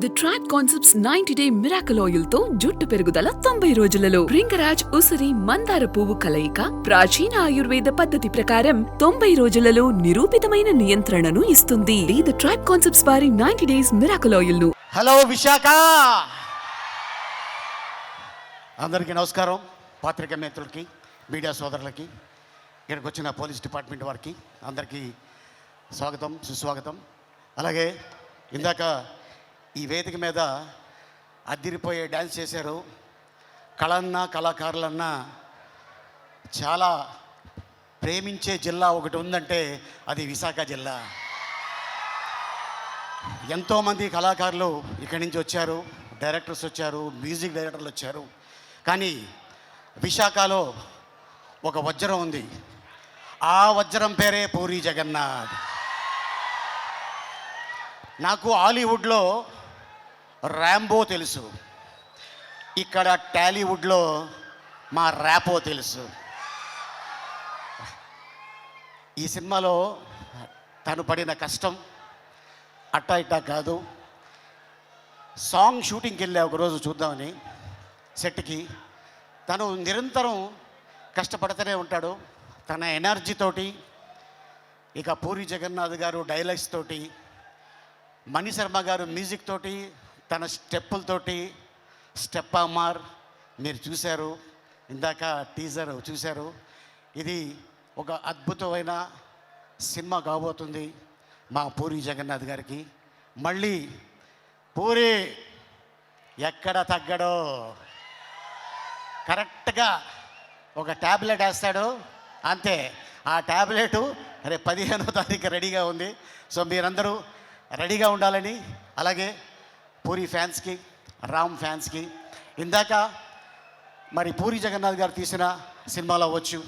The tribe concepts 90-డే miracle oil తో జుట్టు పెరుగుదల 90 రోజులలో భృంగరాజ్ ఉసిరి మందార పువ్వు కలయిక ప్రాచీన ఆయుర్వేద పద్ధతి ప్రకారం 90 రోజులలో నిరూపితమైన నియంత్రణను ఇస్తుంది. ది ట్రైబ్ కాన్సెప్ట్స్ వారి 90 డేస్ మిరాకల్ ఆయిల్ ను. హలో విశాఖ, అందరికీ నమస్కారం. పాత్రికా మిత్రులకి, మీడియా సోదరులకి, ఇక్కడికి వచ్చిన పోలీస్ డిపార్ట్మెంట్ వారికి అందరికీ స్వాగతం, సుస్వాగతం. అలాగే ఇందాక ఈ వేదిక మీద అద్దిరిపోయే డ్యాన్స్ చేశారు. కళన్నా కళాకారులన్నా చాలా ప్రేమించే జిల్లా ఒకటి ఉందంటే అది విశాఖ జిల్లా. ఎంతోమంది కళాకారులు ఇక్కడి నుంచి వచ్చారు, డైరెక్టర్స్ వచ్చారు, మ్యూజిక్ డైరెక్టర్లు వచ్చారు. కానీ విశాఖలో ఒక వజ్రం ఉంది. ఆ వజ్రం పేరే పూరి జగన్నాథ్. నాకు హాలీవుడ్లో ర్యాంబో తెలుసు, ఇక్కడ టాలీవుడ్లో మా ర్యాపో తెలుసు. ఈ సినిమాలో తను పడిన కష్టం అట్టా ఇట్టా కాదు. సాంగ్ షూటింగ్కి వెళ్ళా ఒకరోజు చూద్దామని సెట్కి. తను నిరంతరం కష్టపడుతూనే ఉంటాడు. తన ఎనర్జీతోటి, ఇక పూరి జగన్నాథ్ గారు డైలాగ్స్ తోటి, మణిశర్మ గారు మ్యూజిక్ తోటి, తన స్టెప్పులతోటి, స్టెప్ అమార్ మీరు చూశారు, ఇందాక టీజర్ చూశారు. ఇది ఒక అద్భుతమైన సినిమా కాబోతుంది మా పూరి జగన్నాథ్ గారికి. మళ్ళీ పూరి ఎక్కడ తగ్గడో, కరెక్ట్గా ఒక ట్యాబ్లెట్ వేస్తాడు అంతే. ఆ ట్యాబ్లెట్ రేపు 15వ తారీఖు రెడీగా ఉంది. సో మీరందరూ రెడీగా ఉండాలని, అలాగే పూరి ఫ్యాన్స్కి, రామ్ ఫ్యాన్స్కి. ఇందాక మరి పూరి జగన్నాథ్ గారు తీసిన సినిమాలో అవ్వచ్చు,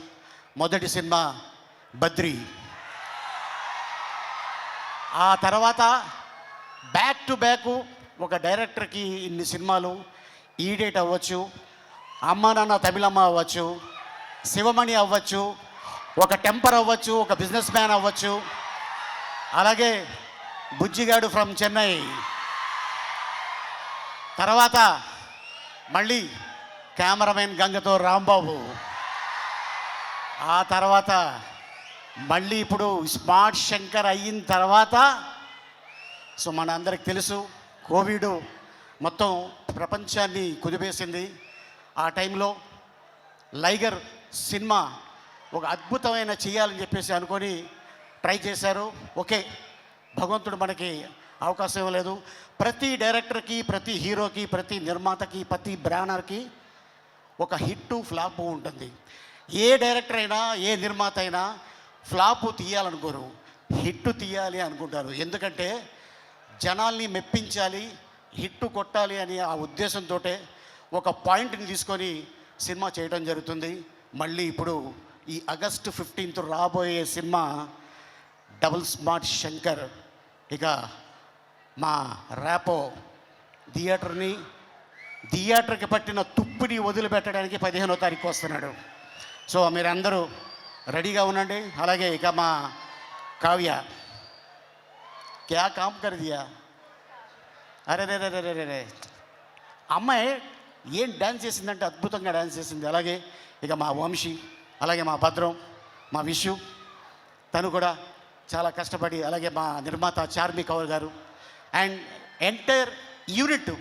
మొదటి సినిమా బద్రి, ఆ తర్వాత బ్యాక్ టు బ్యాక్ ఒక డైరెక్టర్కి ఇన్ని సినిమాలు, ఈడేట్ అవ్వచ్చు, అమ్మ నాన్న తమిళమ్మ అవ్వచ్చు, శివమణి అవ్వచ్చు, ఒక టెంపర్ అవ్వచ్చు, ఒక బిజినెస్ మ్యాన్ అవ్వచ్చు, అలాగే బుజ్జిగాడు ఫ్రమ్ చెన్నై, తర్వాత మళ్ళీ కెమెరామెన్ గంగతో రాంబాబు, ఆ తర్వాత మళ్ళీ ఇప్పుడు స్మార్ట్ శంకర్ అయిన తర్వాత, సో మన అందరికి తెలుసు కోవిడ్ మొత్తం ప్రపంచాన్ని కుదిపేసింది. ఆ టైంలో లైగర్ సినిమా ఒక అద్భుతమైన చేయాలని చెప్పేసి అనుకొని ట్రై చేశారు. ఓకే, భగవంతుడు మనకి అవకాశం ఇవ్వలేదు. ప్రతి డైరెక్టర్కి, ప్రతి హీరోకి, ప్రతి నిర్మాతకి, ప్రతి బ్యానర్కి ఒక హిట్ ఫ్లాప్ ఉంటుంది. ఏ డైరెక్టర్ అయినా, ఏ నిర్మాత అయినా ఫ్లాప్ తీయాలనుకోరు, హిట్ తీయాలి అనుకుంటారు. ఎందుకంటే జనాల్ని మెప్పించాలి, హిట్ కొట్టాలి అని ఆ ఉద్దేశంతో ఒక పాయింట్ని తీసుకొని సినిమా చేయడం జరుగుతుంది. మళ్ళీ ఇప్పుడు ఈ ఆగస్టు 15th రాబోయే సినిమా డబుల్ స్మార్ట్ శంకర్. ఇక మా ర్యాపో థియేటర్కి పట్టిన తుప్పిని వదిలిపెట్టడానికి 15వ తారీఖు వస్తున్నాడు. సో మీరందరూ రెడీగా ఉండండి. అలాగే ఇక మా కావ్య క్యా కామ్ కర్ దియా, అరే రే రే రే రే, అమ్మాయి ఏం డ్యాన్స్ చేసిందంటే అద్భుతంగా డ్యాన్స్ చేసింది. అలాగే ఇక మా వంశీ, అలాగే మా భద్రం, మా విషు, తను కూడా చాలా కష్టపడి, అలాగే మా నిర్మాత చార్మి కౌర్ గారు అండ్ ఎంటైర్ యూనిట్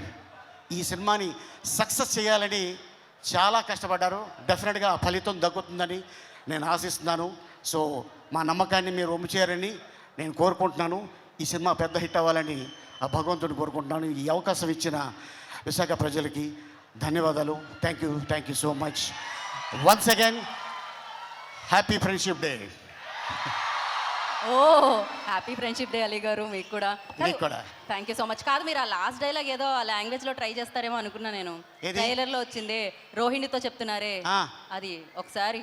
ఈ సినిమాని సక్సెస్ చేయాలని చాలా కష్టపడ్డారు. డెఫినెట్గా ఫలితం దక్కుతుందని నేను ఆశిస్తున్నాను. సో మా నమ్మకాన్ని మీరు ఒమ్ము చేయాలని నేను కోరుకుంటున్నాను. ఈ సినిమా పెద్ద హిట్ అవ్వాలని ఆ భగవంతుడిని కోరుకుంటున్నాను. ఈ అవకాశం ఇచ్చిన విశాఖ ప్రజలకి ధన్యవాదాలు. Thank you so much. Once again happy friendship day. ఓ happy friendship day Ali garu. మీకు కూడా థ్యాంక్ యూ సో మచ్. కాదు, మీరు ఆ లాస్ట్ డైలాగ్ ఏదో ఆ లాంగ్వేజ్లో ట్రై చేస్తారేమో అనుకున్నా నేను. ట్రైలర్లో వచ్చిందే రోహిణితో చెప్తున్నారే, అది ఒకసారి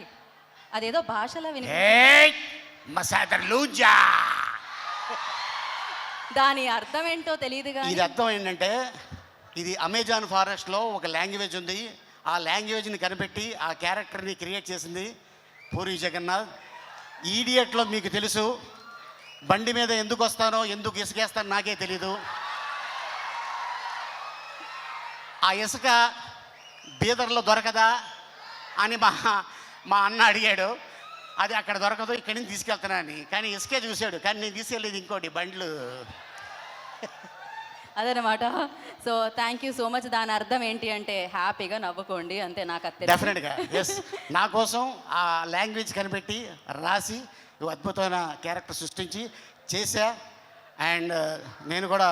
అదేదో భాషలో విని, దాని అర్థం ఏంటో తెలియదు. ఇది అర్థం ఏంటంటే, ఇది అమెజాన్ ఫారెస్ట్లో ఒక లాంగ్వేజ్ ఉంది. ఆ లాంగ్వేజ్ని కనిపెట్టి ఆ క్యారెక్టర్ని క్రియేట్ చేసింది పూరి జగన్నాథ్. ఈడియట్లో మీకు తెలుసు, బండి మీద ఎందుకు వస్తానో, ఎందుకు ఇసుకేస్తానో నాకే తెలీదు. ఆ ఇసుక బీదర్లో దొరకదా అని మా అన్న అడిగాడు. అది అక్కడ దొరకదు, ఇక్కడి నుంచి తీసుకెళ్తున్నాను. కానీ ఇసుకే చూశాడు, కానీ నేను తీసుకెళ్ళేది ఇంకోటి బండ్లు. అదనమాట. So thank you so much. దాని అర్థం ఏంటి అంటే హ్యాపీగా నవ్వుకోండి అంతే. నాకు అది డెఫినెట్గా ఎస్. నా కోసం ఆ లాంగ్వేజ్ కనిపెట్టి రాసి అద్భుతమైన క్యారెక్టర్ సృష్టించి చేశా. అండ్ నేను కూడా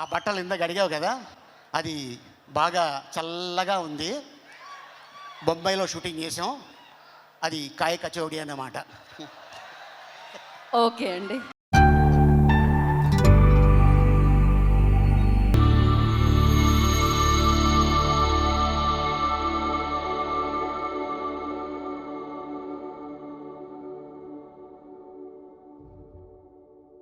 ఆ బట్టలు ఇందాక అడిగావు కదా, అది బాగా చల్లగా ఉంది. బొంబాయిలో షూటింగ్ చేసాం. అది కాయ కచౌడి అన్నమాట. ఓకే అండి.